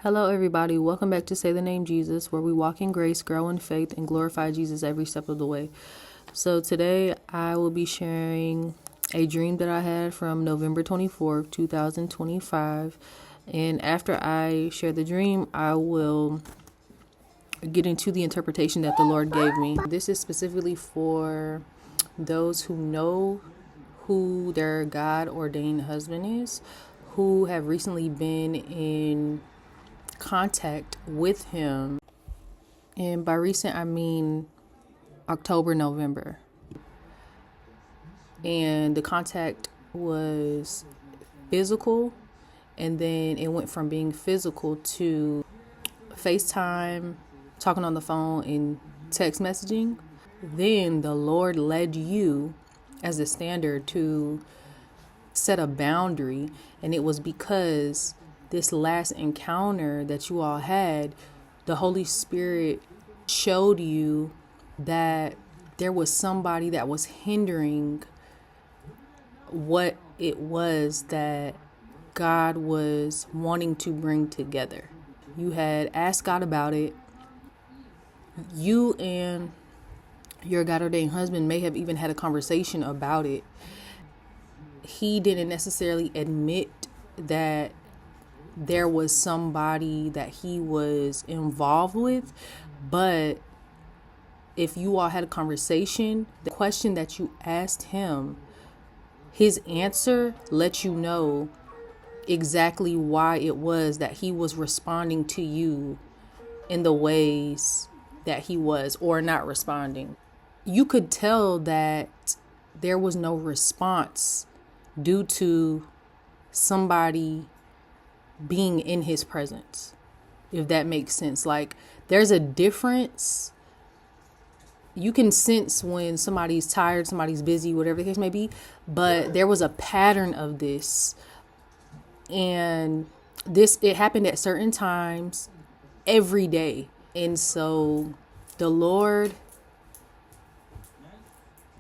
Hello, everybody. Welcome back to Say the Name Jesus, where we walk in grace, grow in faith, and glorify Jesus every step of the way. So today I will be sharing a dream that I had from November 24th, 2025. And after I share the dream, I will get into the interpretation that the Lord gave me. This is specifically for those who know who their God-ordained husband is, who have recently been in contact with him. And by recent, I mean October, November. And the contact was physical, and then it went from being physical to FaceTime, talking on the phone, and text messaging. Then the Lord led you as a standard to set a boundary, and it was because this last encounter that you all had, the Holy Spirit showed you that there was somebody that was hindering what it was that God was wanting to bring together. You had asked God about it. You and your God-ordained husband may have even had a conversation about it. He didn't necessarily admit that there was somebody that he was involved with, but if you all had a conversation, the question that you asked him, his answer let you know exactly why it was that he was responding to you in the ways that he was, or not responding. You could tell that there was no response due to somebody being in his presence, if that makes sense. Like, there's a difference. You can sense when somebody's tired, somebody's busy, whatever the case may be, but there was a pattern of this. And it happened at certain times every day. And so the Lord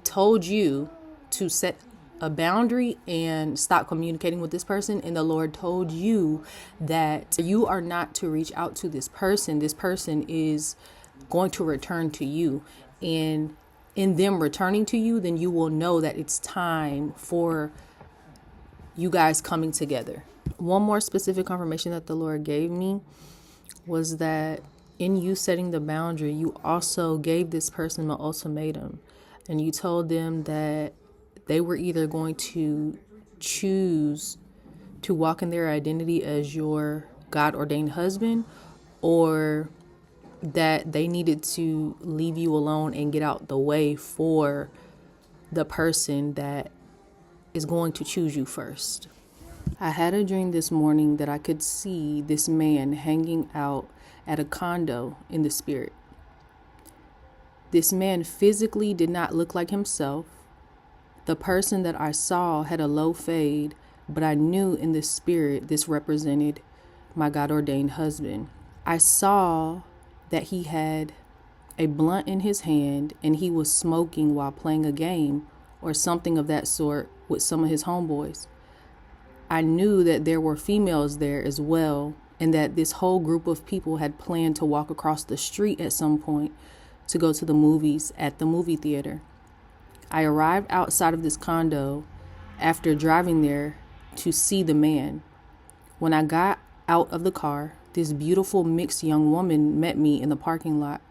told you to set a boundary and stop communicating with this person. And the Lord told you that you are not to reach out to this person. This person is going to return to you. And in them returning to you, then you will know that it's time for you guys coming together. One more specific confirmation that the Lord gave me was that in you setting the boundary, you also gave this person an ultimatum. And you told them that they were either going to choose to walk in their identity as your God-ordained husband, or that they needed to leave you alone and get out the way for the person that is going to choose you first. I had a dream this morning that I could see this man hanging out at a condo in the spirit. This man physically did not look like himself. The person that I saw had a low fade, but I knew in the spirit this represented my God-ordained husband. I saw that he had a blunt in his hand and he was smoking while playing a game or something of that sort with some of his homeboys. I knew that there were females there as well, and that this whole group of people had planned to walk across the street at some point to go to the movies at the movie theater. I arrived outside of this condo after driving there to see the man. When I got out of the car, this beautiful mixed young woman met me in the parking lot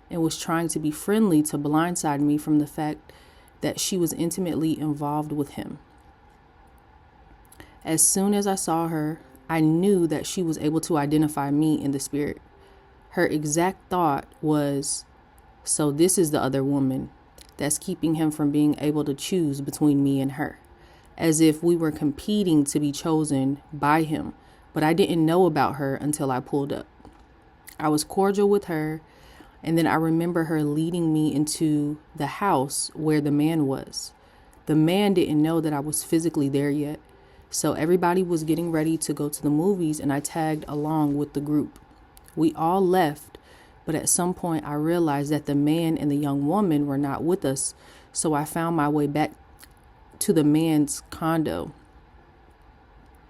and was trying to be friendly to blindside me from the fact that she was intimately involved with him. As soon as I saw her, I knew that she was able to identify me in the spirit. Her exact thought was, so this is the other woman that's keeping him from being able to choose between me and her, as if we were competing to be chosen by him. But I didn't know about her until I pulled up. I was cordial with her, and then I remember her leading me into the house where the man was. The man didn't know that I was physically there yet, so everybody was getting ready to go to the movies, and I tagged along with the group. We all left, but at some point I realized that the man and the young woman were not with us, so I found my way back to the man's condo.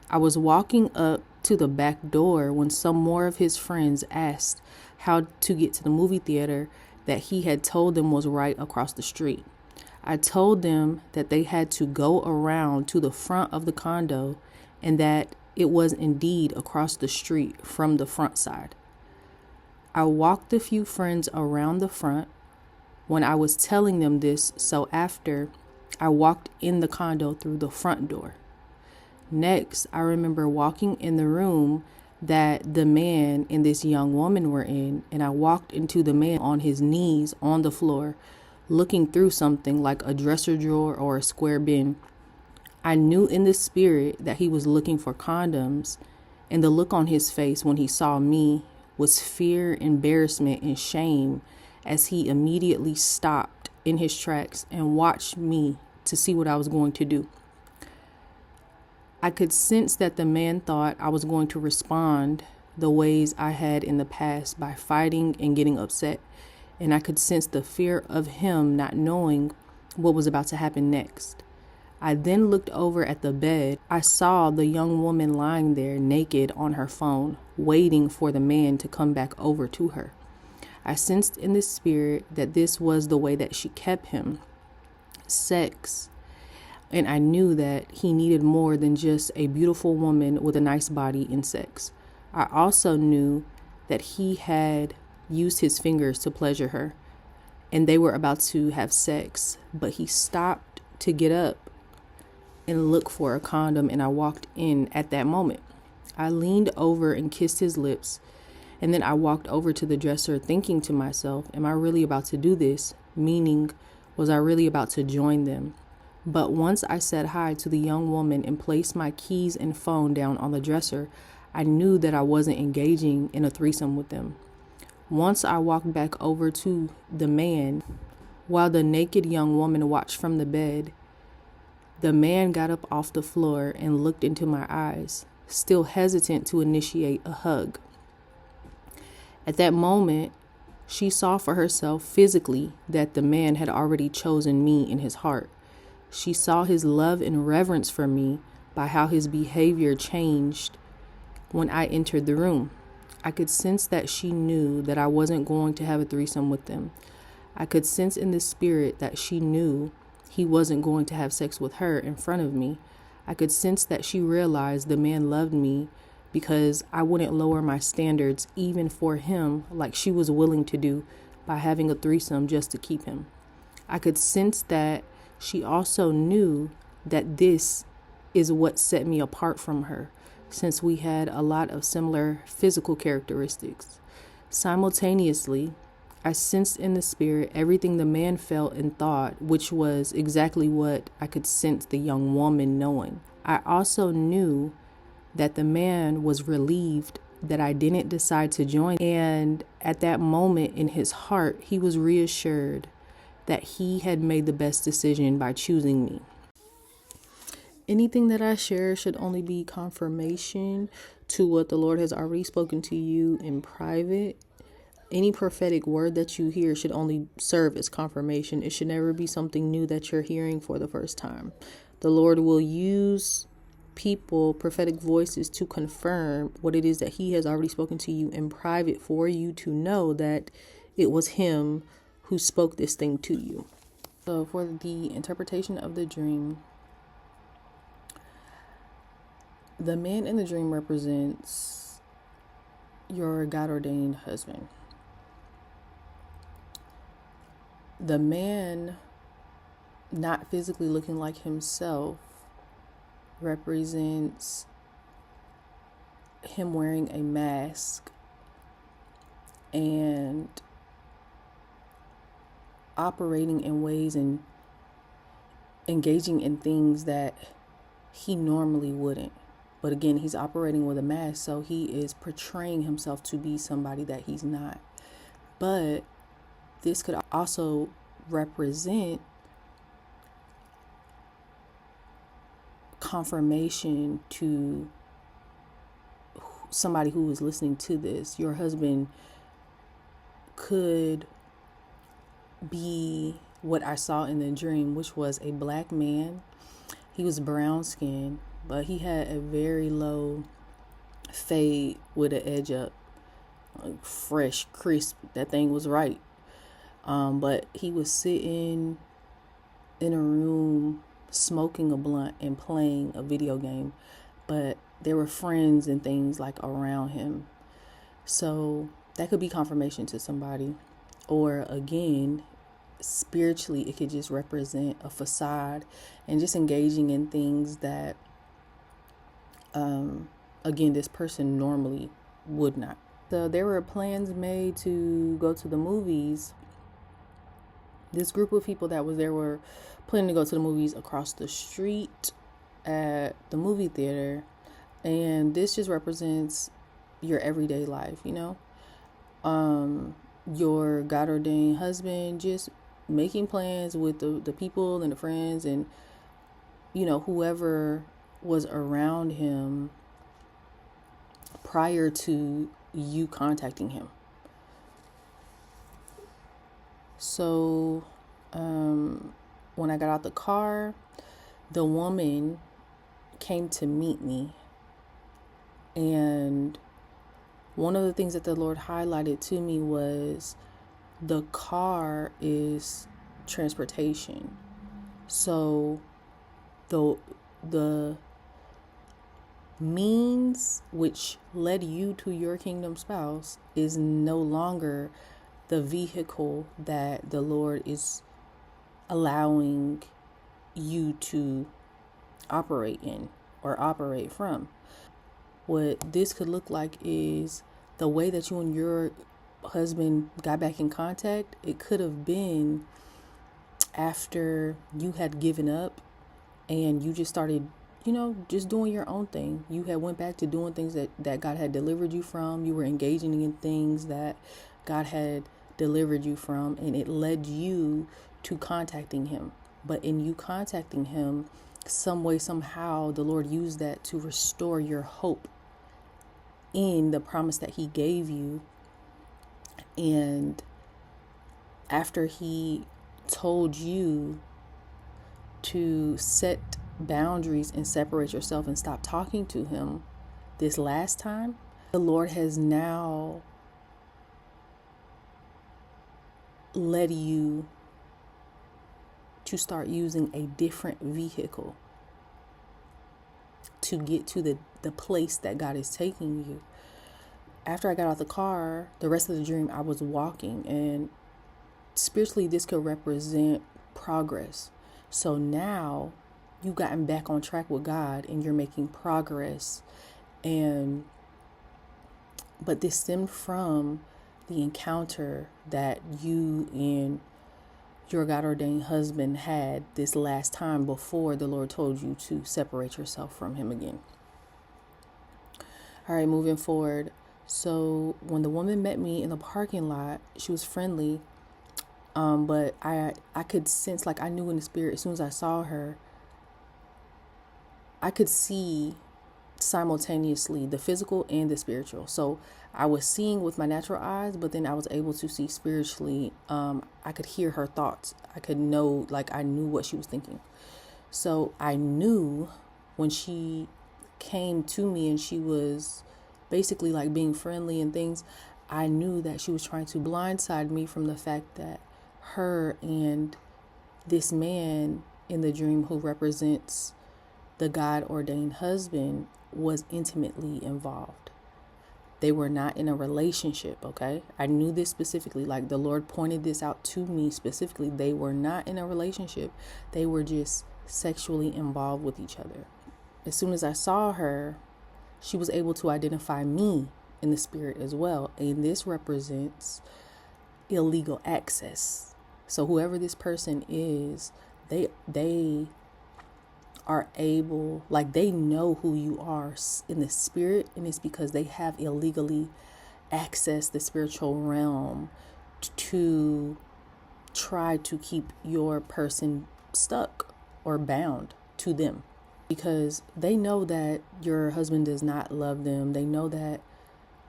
I was walking up to the back door when some more of his friends asked how to get to the movie theater that he had told them was right across the street. I told them that they had to go around to the front of the condo and that it was indeed across the street from the front side. I walked a few friends around the front when I was telling them this, so after I walked in the condo through the front door. Next, I remember walking in the room that the man and this young woman were in, and I walked into the man on his knees on the floor, looking through something like a dresser drawer or a square bin. I knew in the spirit that he was looking for condoms, and the look on his face when he saw me was fear, embarrassment, and shame as he immediately stopped in his tracks and watched me to see what I was going to do. I could sense that the man thought I was going to respond the ways I had in the past by fighting and getting upset. And I could sense the fear of him not knowing what was about to happen next. I then looked over at the bed. I saw the young woman lying there naked on her phone, waiting for the man to come back over to her. I sensed in the spirit that this was the way that she kept him, sex. And I knew that he needed more than just a beautiful woman with a nice body and sex. I also knew that he had used his fingers to pleasure her, and they were about to have sex, but he stopped to get up and look for a condom, and I walked in at that moment. I leaned over and kissed his lips, and then I walked over to the dresser thinking to myself, am I really about to do this? Meaning, was I really about to join them? But once I said hi to the young woman and placed my keys and phone down on the dresser, I knew that I wasn't engaging in a threesome with them. Once I walked back over to the man, while the naked young woman watched from the bed, the man got up off the floor and looked into my eyes, still hesitant to initiate a hug. At that moment, she saw for herself physically that the man had already chosen me in his heart. She saw his love and reverence for me by how his behavior changed when I entered the room. I could sense that she knew that I wasn't going to have a threesome with them. I could sense in the spirit that she knew he wasn't going to have sex with her in front of me. I could sense that she realized the man loved me because I wouldn't lower my standards even for him like she was willing to do by having a threesome just to keep him. I could sense that she also knew that this is what set me apart from her, since we had a lot of similar physical characteristics. Simultaneously, I sensed in the spirit everything the man felt and thought, which was exactly what I could sense the young woman knowing. I also knew that the man was relieved that I didn't decide to join. And at that moment in his heart, he was reassured that he had made the best decision by choosing me. Anything that I share should only be confirmation to what the Lord has already spoken to you in private. Any prophetic word that you hear should only serve as confirmation. It should never be something new that you're hearing for the first time. The Lord will use people, prophetic voices, to confirm what it is that He has already spoken to you in private for you to know that it was Him who spoke this thing to you. So for the interpretation of the dream, the man in the dream represents your God-ordained husband. The man, not physically looking like himself, represents him wearing a mask and operating in ways and engaging in things that he normally wouldn't. But again, he's operating with a mask, so he is portraying himself to be somebody that he's not. But this could also represent confirmation to somebody who is listening to this. Your husband could be what I saw in the dream, which was a black man. He was brown skinned, but he had a very low fade with an edge up, like fresh, crisp. That thing was right. But he was sitting in a room smoking a blunt and playing a video game, but there were friends and things like around him. So that could be confirmation to somebody. Or again, spiritually, it could just represent a facade and just engaging in things that, again, this person normally would not. So there were plans made to go to the movies. This group of people that was there were planning to go to the movies across the street at the movie theater. And this just represents your everyday life, your God ordained husband just making plans with the people and the friends and, whoever was around him prior to you contacting him. So, when I got out the car, the woman came to meet me. And one of the things that the Lord highlighted to me was the car is transportation. So the means which led you to your kingdom spouse is no longer the vehicle that the Lord is allowing you to operate in or operate from. What this could look like is the way that you and your husband got back in contact. It could have been after you had given up and you just started, just doing your own thing. You had went back to doing things that God had delivered you from. You were engaging in things that God had delivered you from, and it led you to contacting him. But in you contacting him, some way, somehow, the Lord used that to restore your hope in the promise that he gave you. And after he told you to set boundaries and separate yourself and stop talking to him this last time, the Lord has now led you to start using a different vehicle to get to the place that God is taking you. After I got out the car, the rest of the dream, I was walking, and spiritually, this could represent progress. So now you've gotten back on track with God and you're making progress. But this stemmed from the encounter that you and your God ordained husband had this last time before the Lord told you to separate yourself from him again. All right, moving forward. So when the woman met me in the parking lot, she was friendly. But I could sense, like I knew in the spirit, as soon as I saw her, I could see simultaneously the physical and the spiritual. So I was seeing with my natural eyes, but then I was able to see spiritually. I could hear her thoughts. I could know, like I knew what she was thinking. So I knew when she came to me and she was basically like being friendly and things, I knew that she was trying to blindside me from the fact that her and this man in the dream, who represents the God ordained husband, was intimately involved. They were not in a relationship, okay? I knew this specifically, like the Lord pointed this out to me specifically. They were not in a relationship. They were just sexually involved with each other. As soon as I saw her, she was able to identify me in the spirit as well. And this represents illegal access. So whoever this person is, they are able, like they know who you are in the spirit, and it's because they have illegally accessed the spiritual realm to try to keep your person stuck or bound to them, because they know that your husband does not love them. They know that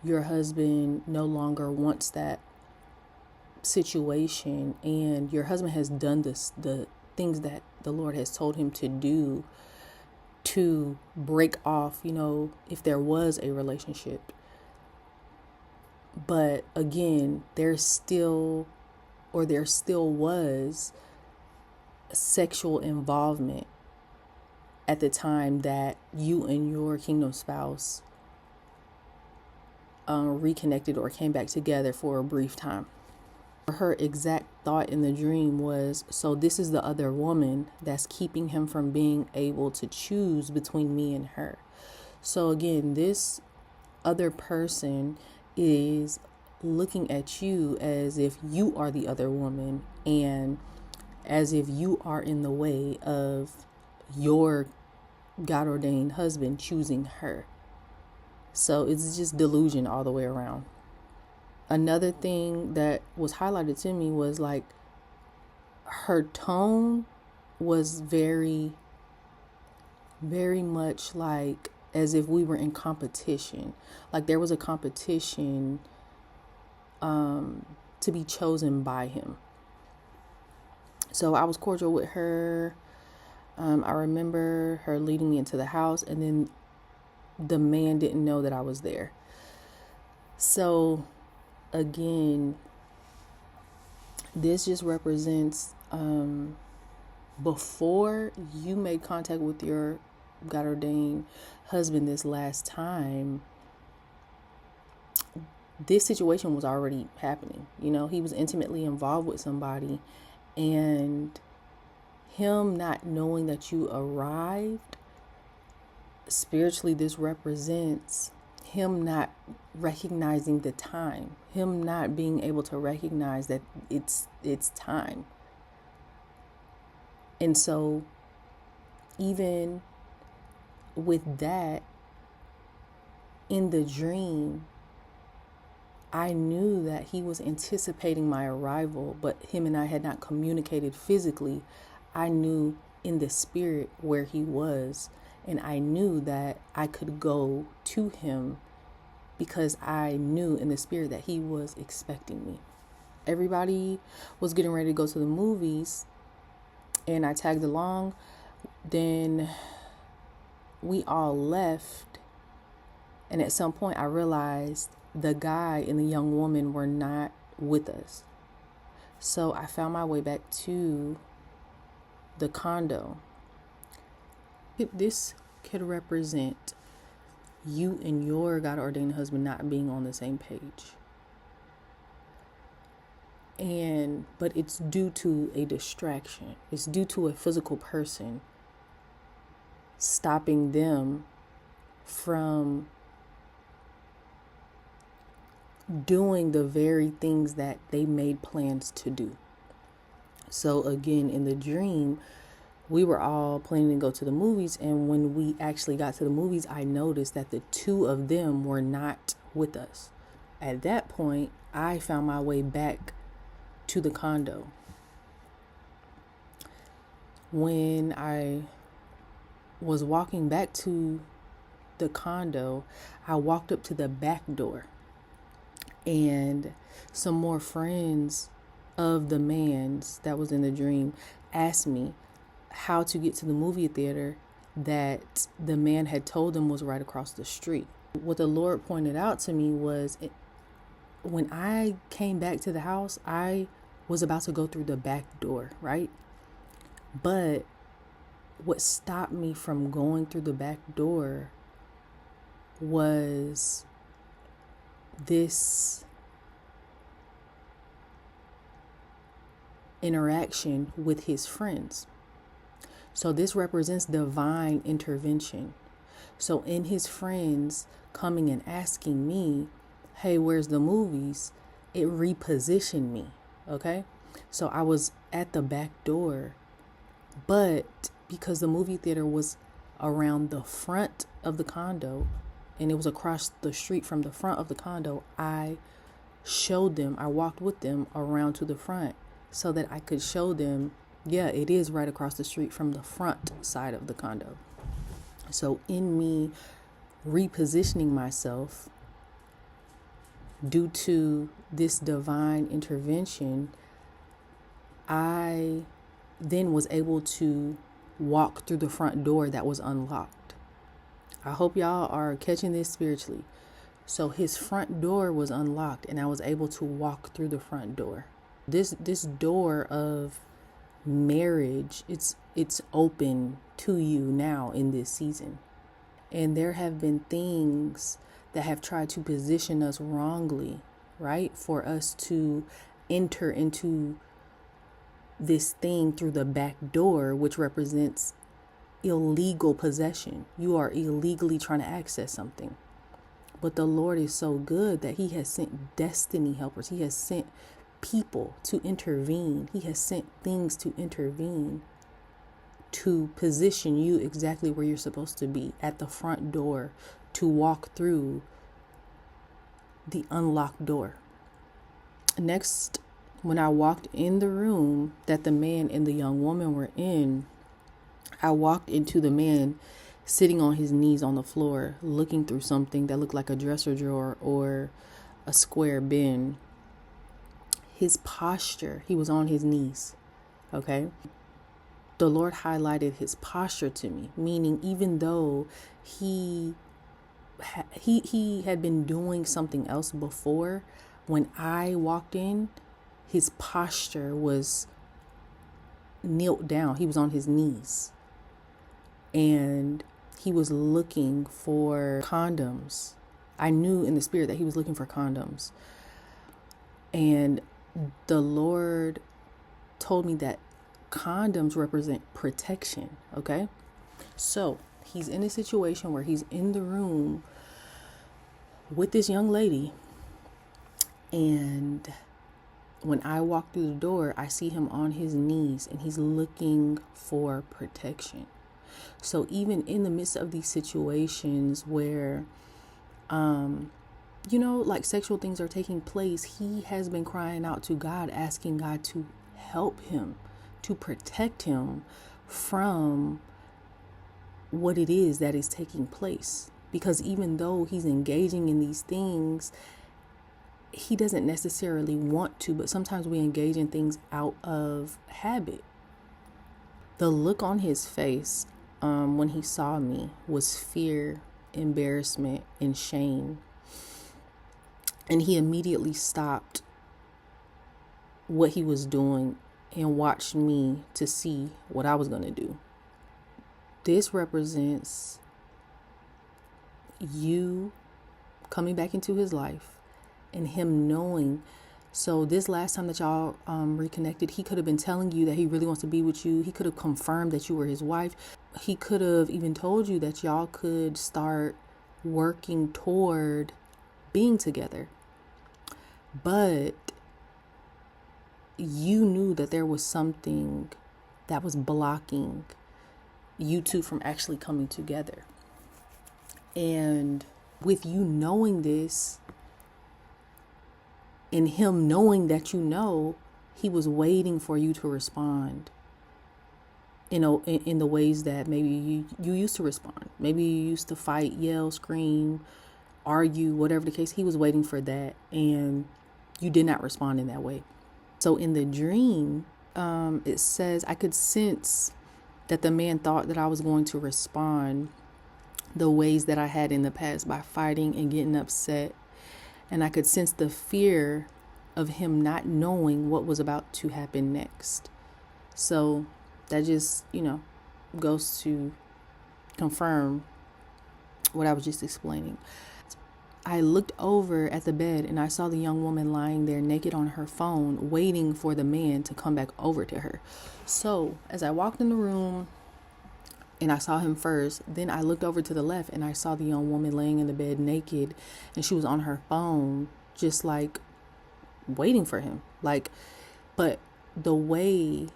your husband no longer wants that situation, and your husband has done the things that the Lord has told him to do to break off, if there was a relationship. But again, there still was sexual involvement at the time that you and your kingdom spouse reconnected or came back together for a brief time. Her exact thought in the dream was, so this is the other woman that's keeping him from being able to choose between me and her. So again, this other person is looking at you as if you are the other woman and as if you are in the way of your God-ordained husband choosing her. So it's just delusion all the way around. Another thing that was highlighted to me was like her tone was very, very much like as if we were in competition. Like there was a competition to be chosen by him. So I was cordial with her. I remember her leading me into the house, and then the man didn't know that I was there. So again, this just represents before you made contact with your God-ordained husband this last time, this situation was already happening. He was intimately involved with somebody, and him not knowing that you arrived, spiritually, this represents him not recognizing the time, him not being able to recognize that it's time. And so even with that, in the dream, I knew that he was anticipating my arrival, but him and I had not communicated physically. I knew in the spirit where he was, and I knew that I could go to him because I knew in the spirit that he was expecting me. Everybody was getting ready to go to the movies, and I tagged along. Then we all left, and at some point I realized the guy and the young woman were not with us. So I found my way back to the condo. This could represent you and your God-ordained husband not being on the same page. But it's due to a distraction. It's due to a physical person stopping them from doing the very things that they made plans to do. So again, in the dream, we were all planning to go to the movies, and when we actually got to the movies, I noticed that the two of them were not with us. At that point, I found my way back to the condo. When I was walking back to the condo, I walked up to the back door, and some more friends of the man's that was in the dream asked me how to get to the movie theater that the man had told them was right across the street. What the Lord pointed out to me was when I came back to the house, I was about to go through the back door, right? But what stopped me from going through the back door was this interaction with his friends. So this represents divine intervention. So in his friends coming and asking me, hey, where's the movies? It repositioned me. Okay. So I was at the back door, but because the movie theater was around the front of the condo and it was across the street from the front of the condo, I walked with them around to the front so that I could show them, yeah, it is right across the street from the front side of the condo. So in me repositioning myself due to this divine intervention, I then was able to walk through the front door that was unlocked. I hope y'all are catching this spiritually. So his front door was unlocked and I was able to walk through the front door. This door of marriage, it's open to you now in this season. And there have been things that have tried to position us wrongly, right? For us to enter into this thing through the back door, which represents illegal possession. You are illegally trying to access something. But the Lord is so good that he has sent destiny helpers. He has sent people to intervene. He has sent things to intervene to position you exactly where you're supposed to be, at the front door, to walk through the unlocked door. Next, when I walked in the room that the man and the young woman were in, I walked into the man sitting on his knees on the floor, looking through something that looked like a dresser drawer or a square bin. His posture, he was on his knees, okay? The Lord highlighted his posture to me, meaning even though he had been doing something else before, when I walked in, his posture was knelt down. He was on his knees. And he was looking for condoms. I knew in the spirit that he was looking for condoms. And the Lord told me that condoms represent protection, okay? So he's in a situation where he's in the room with this young lady. And when I walk through the door, I see him on his knees and he's looking for protection. So even in the midst of these situations where, like sexual things are taking place, he has been crying out to God, asking God to help him, to protect him from what it is that is taking place. Because even though he's engaging in these things, he doesn't necessarily want to, but sometimes we engage in things out of habit. The look on his face when he saw me was fear, embarrassment, and shame. And he immediately stopped what he was doing and watched me to see what I was going to do. This represents you coming back into his life and him knowing. So this last time that y'all reconnected, he could have been telling you that he really wants to be with you. He could have confirmed that you were his wife. He could have even told you that y'all could start working toward being together. But you knew that there was something that was blocking you two from actually coming together. And with you knowing this, and him knowing that you know, he was waiting for you to respond in the ways that maybe you used to respond. Maybe you used to fight, yell, scream, argue, whatever the case. He was waiting for that, and you did not respond in that way. So in the dream, it says, I could sense that the man thought that I was going to respond the ways that I had in the past by fighting and getting upset. And I could sense the fear of him not knowing what was about to happen next. So that just, goes to confirm what I was just explaining. I looked over at the bed and I saw the young woman lying there naked on her phone, waiting for the man to come back over to her. So as I walked in the room and I saw him first, then I looked over to the left and I saw the young woman laying in the bed naked, and she was on her phone, just like waiting for him. But the way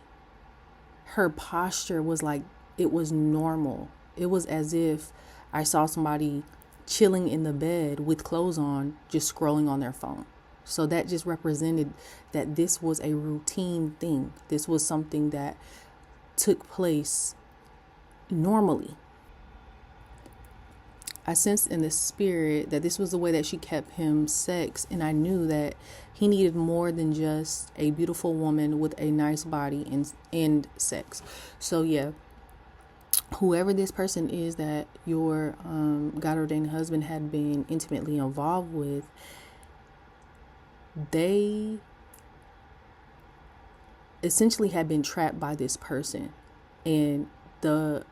her posture was, like, it was normal. It was as if I saw somebody chilling in the bed with clothes on, just scrolling on their phone. So that just represented that this was a routine thing. This was something that took place normally. I sensed in the spirit that this was the way that she kept him sex, and I knew that he needed more than just a beautiful woman with a nice body and sex. So yeah, whoever this person is that your God ordained husband had been intimately involved with, they essentially had been trapped by this person, and the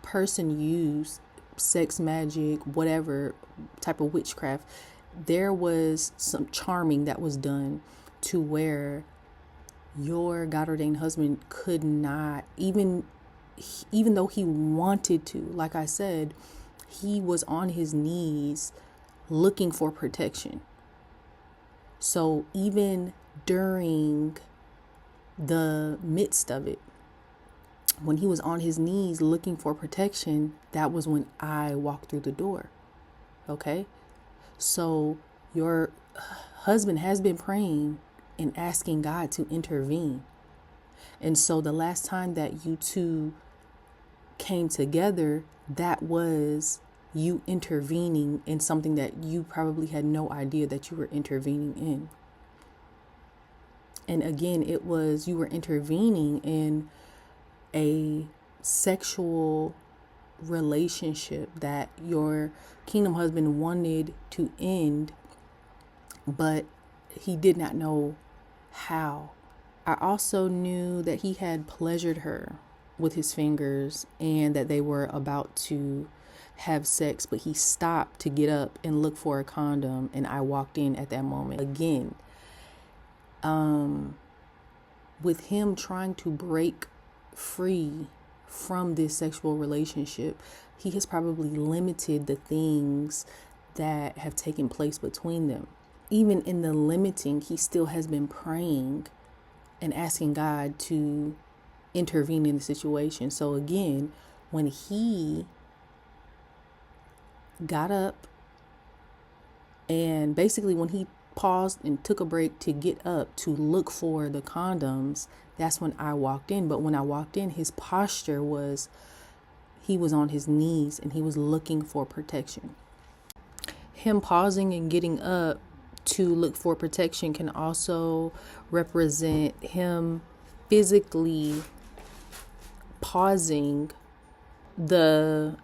person used sex, magic, whatever type of witchcraft. There was some charming that was done to where your God ordained husband could not, even though he wanted to, like I said, he was on his knees looking for protection. So even during the midst of it, when he was on his knees looking for protection, that was when I walked through the door. Okay? So your husband has been praying and asking God to intervene. And so the last time that you two came together, that was you intervening in something that you probably had no idea that you were intervening in. And again, it was you were intervening in a sexual relationship that your kingdom husband wanted to end, but he did not know how. I also knew that he had pleasured her with his fingers and that they were about to have sex, but he stopped to get up and look for a condom, and I walked in at that moment. Again, with him trying to break free from this sexual relationship, he has probably limited the things that have taken place between them. Even in the limiting, he still has been praying and asking God to intervene in the situation. So again, when he got up and basically when he paused and took a break to get up to look for the condoms, that's when I walked in. But when I walked in, his posture was, he was on his knees and he was looking for protection. Him pausing and getting up to look for protection can also represent him physically pausing the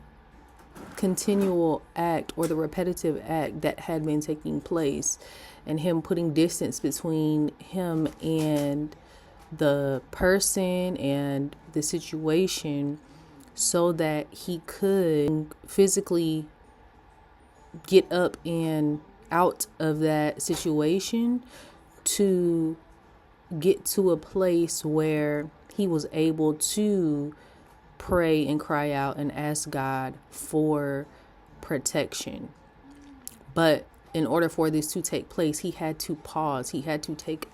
continual act or the repetitive act that had been taking place, and him putting distance between him and the person and the situation so that he could physically get up and out of that situation to get to a place where he was able to pray and cry out and ask God for protection. But in order for this to take place, he had to pause. He had to take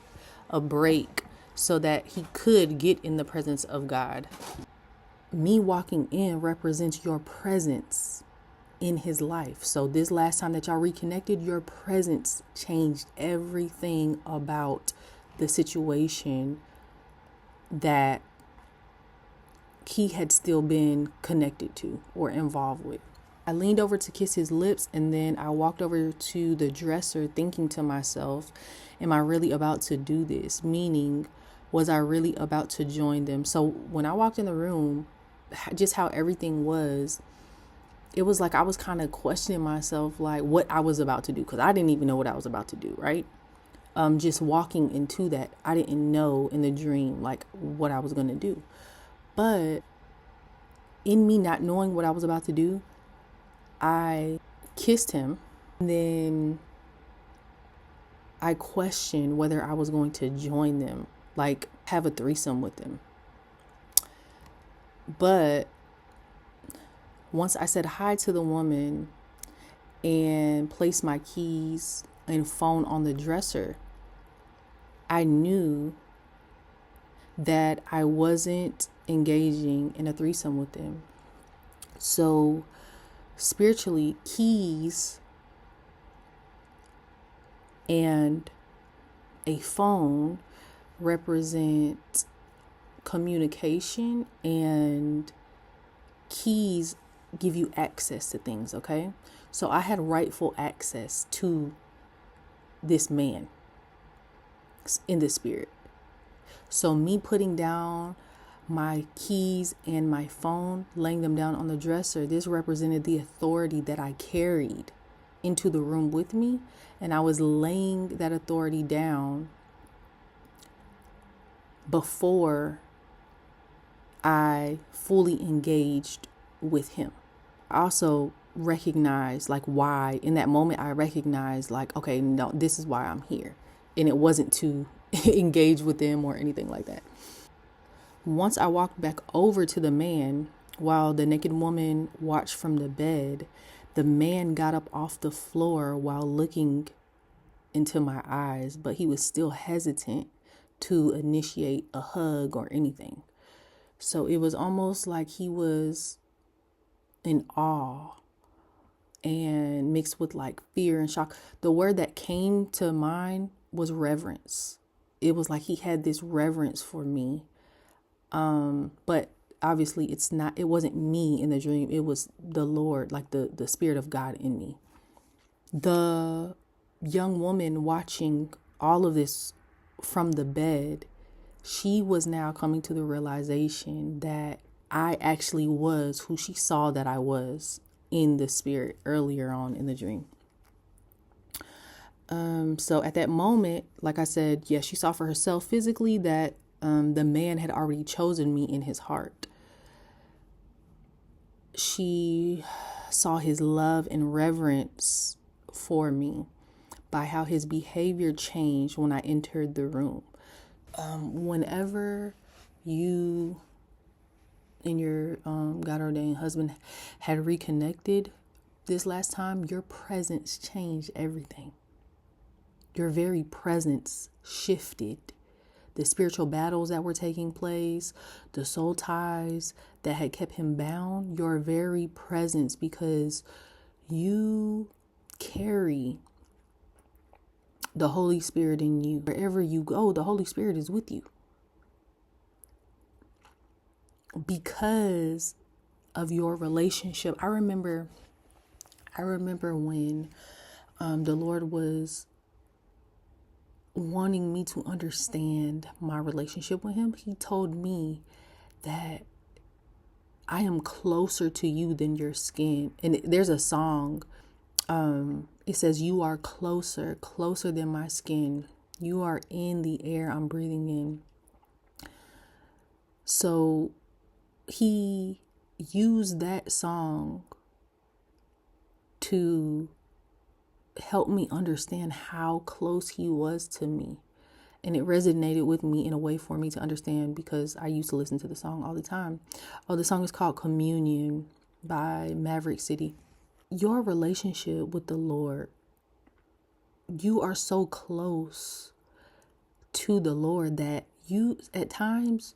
a break so that he could get in the presence of God. Me walking in represents your presence in his life. So this last time that y'all reconnected, your presence changed everything about the situation that he had still been connected to or involved with. I leaned over to kiss his lips, and then I walked over to the dresser thinking to myself, am I really about to do this? Meaning, was I really about to join them? So when I walked in the room, just how everything was, it was like I was kind of questioning myself, like what I was about to do, because I didn't even know what I was about to do, right? Just walking into that, I didn't know in the dream like what I was going to do. But in me not knowing what I was about to do, I kissed him, and then I questioned whether I was going to join them, like have a threesome with them. But once I said hi to the woman and placed my keys and phone on the dresser, I knew that I wasn't engaging in a threesome with them. So spiritually, keys and a phone represent communication, and keys give you access to things, okay? So I had rightful access to this man in the spirit. So me putting down my keys and my phone, laying them down on the dresser. This represented the authority that I carried into the room with me, and I was laying that authority down before I fully engaged with him. I also recognized like why in that moment I recognized like, okay, no, this is why I'm here. And it wasn't to engage with them or anything like that. Once I walked back over to the man while the naked woman watched from the bed, the man got up off the floor while looking into my eyes, but he was still hesitant to initiate a hug or anything. So it was almost like he was in awe and mixed with like fear and shock. The word that came to mind was reverence. It was like he had this reverence for me. But obviously it wasn't me in the dream. It was the Lord, like the Spirit of God in me. The young woman watching all of this from the bed, she was now coming to the realization that I actually was who she saw that I was in the spirit earlier on in the dream. So at that moment, like I said, yes, she saw for herself physically that the man had already chosen me in his heart. She saw his love and reverence for me by how his behavior changed when I entered the room. Whenever you and your God-ordained husband had reconnected this last time, your presence changed everything. Your very presence shifted. The spiritual battles that were taking place, the soul ties that had kept him bound, your very presence, because you carry the Holy Spirit in you. Wherever you go, the Holy Spirit is with you. Because of your relationship. I remember when the Lord was wanting me to understand my relationship with him. He told me that I am closer to you than your skin. And there's a song. It says, you are closer than my skin. You are in the air I'm breathing in. So he used that song to help me understand how close he was to me. And it resonated with me in a way for me to understand, because I used to listen to the song all the time. Oh, the song is called Communion by Maverick City. Your relationship with the Lord, you are so close to the Lord that you, at times,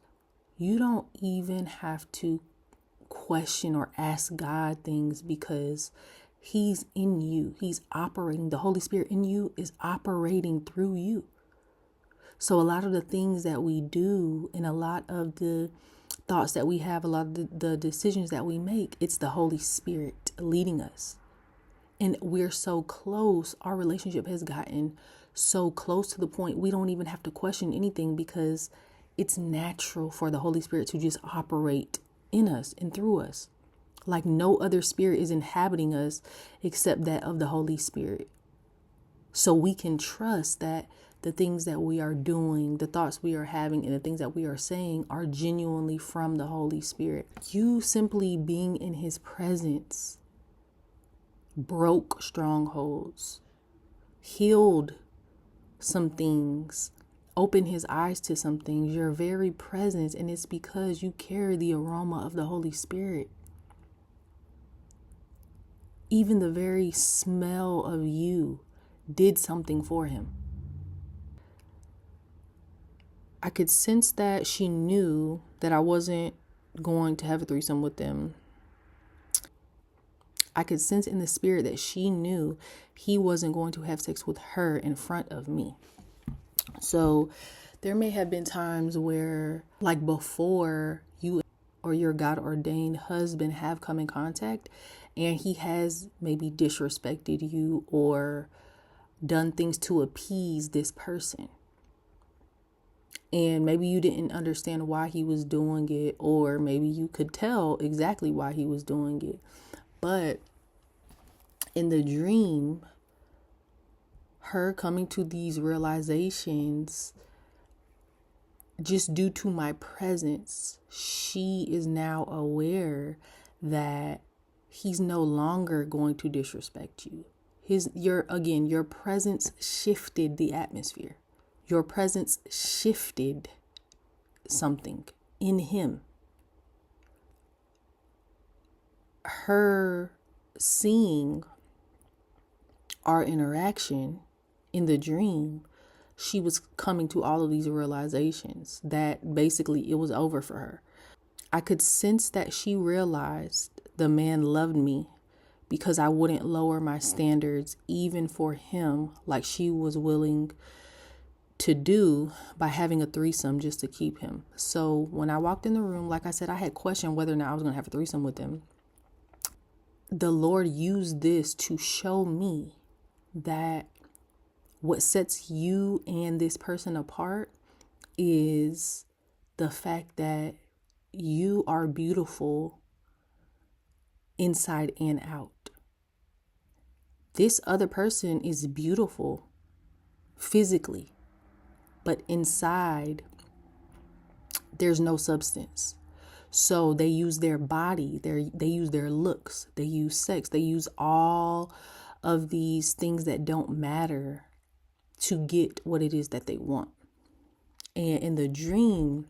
you don't even have to question or ask God things, because he's in you. He's operating. The Holy Spirit in you is operating through you. So a lot of the things that we do and a lot of the thoughts that we have, a lot of the decisions that we make, it's the Holy Spirit leading us. And we're so close. Our relationship has gotten so close to the point we don't even have to question anything, because it's natural for the Holy Spirit to just operate in us and through us. Like no other spirit is inhabiting us except that of the Holy Spirit. So we can trust that the things that we are doing, the thoughts we are having, and the things that we are saying are genuinely from the Holy Spirit. You simply being in his presence broke strongholds, healed some things, opened his eyes to some things. Your very presence, and it's because you carry the aroma of the Holy Spirit. Even the very smell of you did something for him. I could sense that she knew that I wasn't going to have a threesome with them. I could sense in the spirit that she knew he wasn't going to have sex with her in front of me. So there may have been times where, like before you or your God-ordained husband have come in contact, and he has maybe disrespected you or done things to appease this person. And maybe you didn't understand why he was doing it, or maybe you could tell exactly why he was doing it. But in the dream, her coming to these realizations, just due to my presence, she is now aware that he's no longer going to disrespect you. Your presence shifted the atmosphere. Your presence shifted something in him. Her seeing our interaction in the dream, she was coming to all of these realizations that basically it was over for her. I could sense that she realized the man loved me because I wouldn't lower my standards even for him, like she was willing to do by having a threesome just to keep him. So when I walked in the room, like I said, I had questioned whether or not I was going to have a threesome with him. The Lord used this to show me that what sets you and this person apart is the fact that you are beautiful inside and out. This other person is beautiful physically, but inside there's no substance. So they use their body, they use their looks, they use sex, they use all of these things that don't matter to get what it is that they want. And in the dream,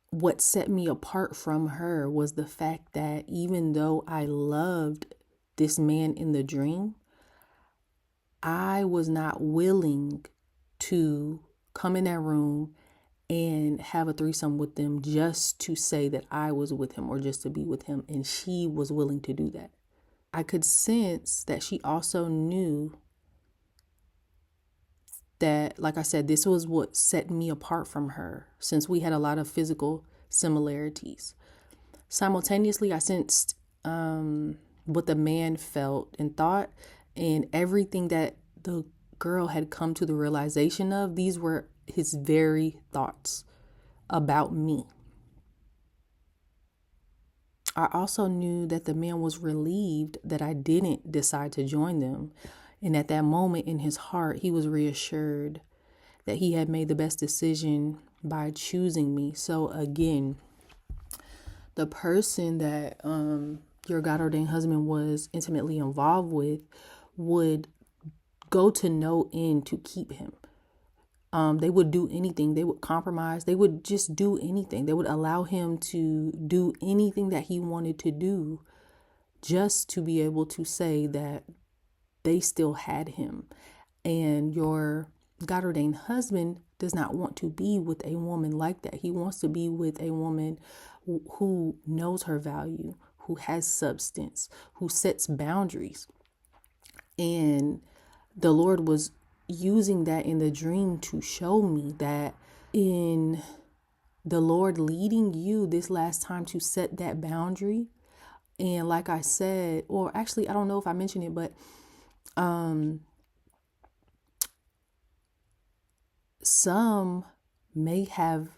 what set me apart from her was the fact that even though I loved this man in the dream, I was not willing to come in that room and have a threesome with them just to say that I was with him or just to be with him. And she was willing to do that. I could sense that she also knew that, like I said, this was what set me apart from her, since we had a lot of physical similarities. Simultaneously, I sensed what the man felt and thought, and everything that the girl had come to the realization of. These were his very thoughts about me. I also knew that the man was relieved that I didn't decide to join them. And at that moment in his heart, he was reassured that he had made the best decision by choosing me. So again, the person that your God ordained husband was intimately involved with would go to no end to keep him. They would do anything. They would compromise. They would just do anything. They would allow him to do anything that he wanted to do just to be able to say that they still had him. And your God ordained husband does not want to be with a woman like that. He wants to be with a woman who knows her value, who has substance, who sets boundaries. And the Lord was using that in the dream to show me that in the Lord leading you this last time to set that boundary. And like I said, or actually, I don't know if I mentioned it, but some may have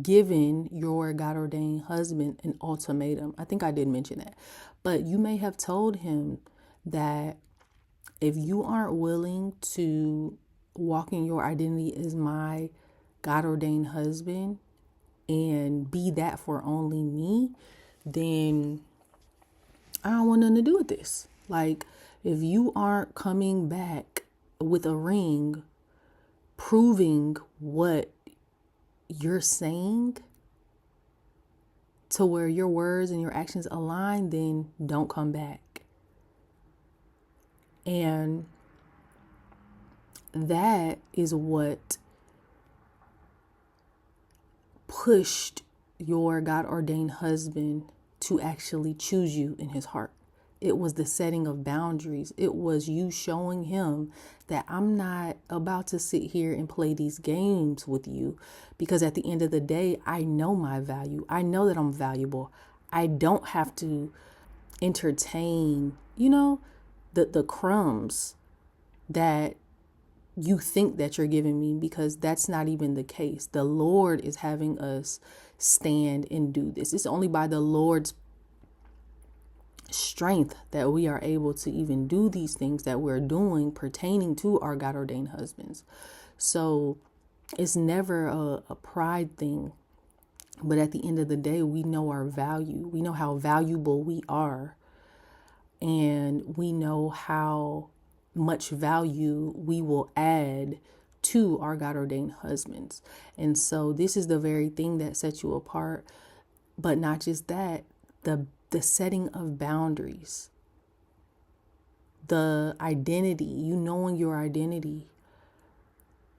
given your God ordained husband an ultimatum. I think I did mention that, but you may have told him that if you aren't willing to walk in your identity as my God ordained husband and be that for only me, then I don't want nothing to do with this. Like, if you aren't coming back with a ring proving what you're saying to where your words and your actions align, then don't come back. And that is what pushed your God ordained husband to actually choose you in his heart. It was the setting of boundaries. It was you showing him that I'm not about to sit here and play these games with you, because at the end of the day, I know my value. I know that I'm valuable. I don't have to entertain, the crumbs that you think that you're giving me, because that's not even the case. The Lord is having us stand and do this. It's only by the Lord's strength that we are able to even do these things that we're doing pertaining to our God ordained husbands. So it's never a pride thing. But at the end of the day, we know our value. We know how valuable we are. And we know how much value we will add to our God ordained husbands. And so this is the very thing that sets you apart. But not just that, the setting of boundaries, the identity, you knowing your identity,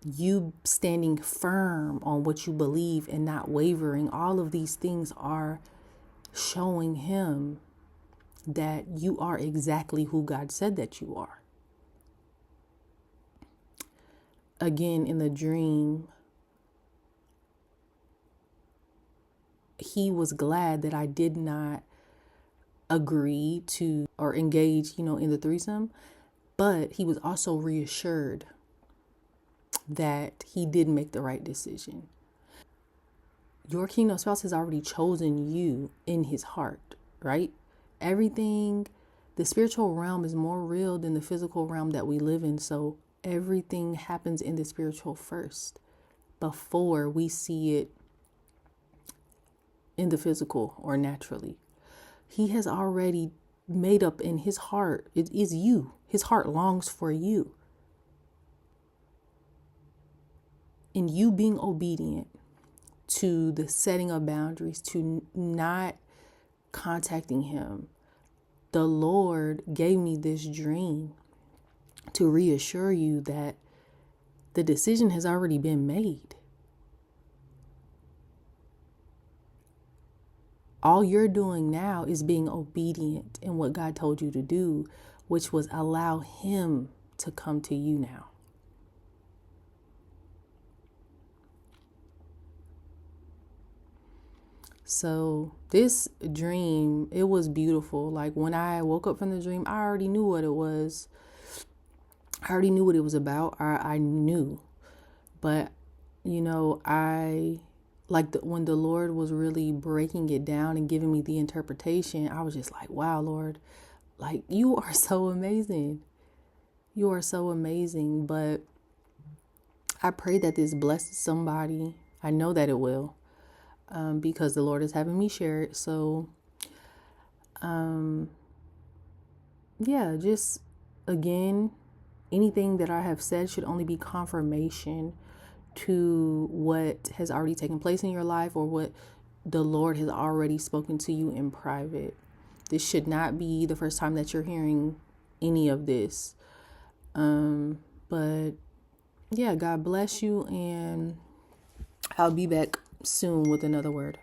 you standing firm on what you believe and not wavering. All of these things are showing him that you are exactly who God said that you are. Again, in the dream, he was glad that I did not agree to or engage, in the threesome, but he was also reassured that he did make the right decision. Your kingdom spouse has already chosen you in his heart, right? Everything, the spiritual realm is more real than the physical realm that we live in. So everything happens in the spiritual first before we see it in the physical or naturally. He has already made up in his heart. It is you. His heart longs for you. And you being obedient to the setting of boundaries, to not contacting him. The Lord gave me this dream to reassure you that the decision has already been made. All you're doing now is being obedient in what God told you to do, which was allow him to come to you now. So this dream, it was beautiful. Like when I woke up from the dream, I already knew what it was. I already knew what it was about. I knew. But, I like when the Lord was really breaking it down and giving me the interpretation, I was just like, wow, Lord, like you are so amazing. You are so amazing. But I pray that this blesses somebody. I know that it will, because the Lord is having me share it. So, yeah, just again, anything that I have said should only be confirmation to what has already taken place in your life or what the Lord has already spoken to you in private. This should not be the first time that you're hearing any of this. But yeah, God bless you, and I'll be back soon with another word.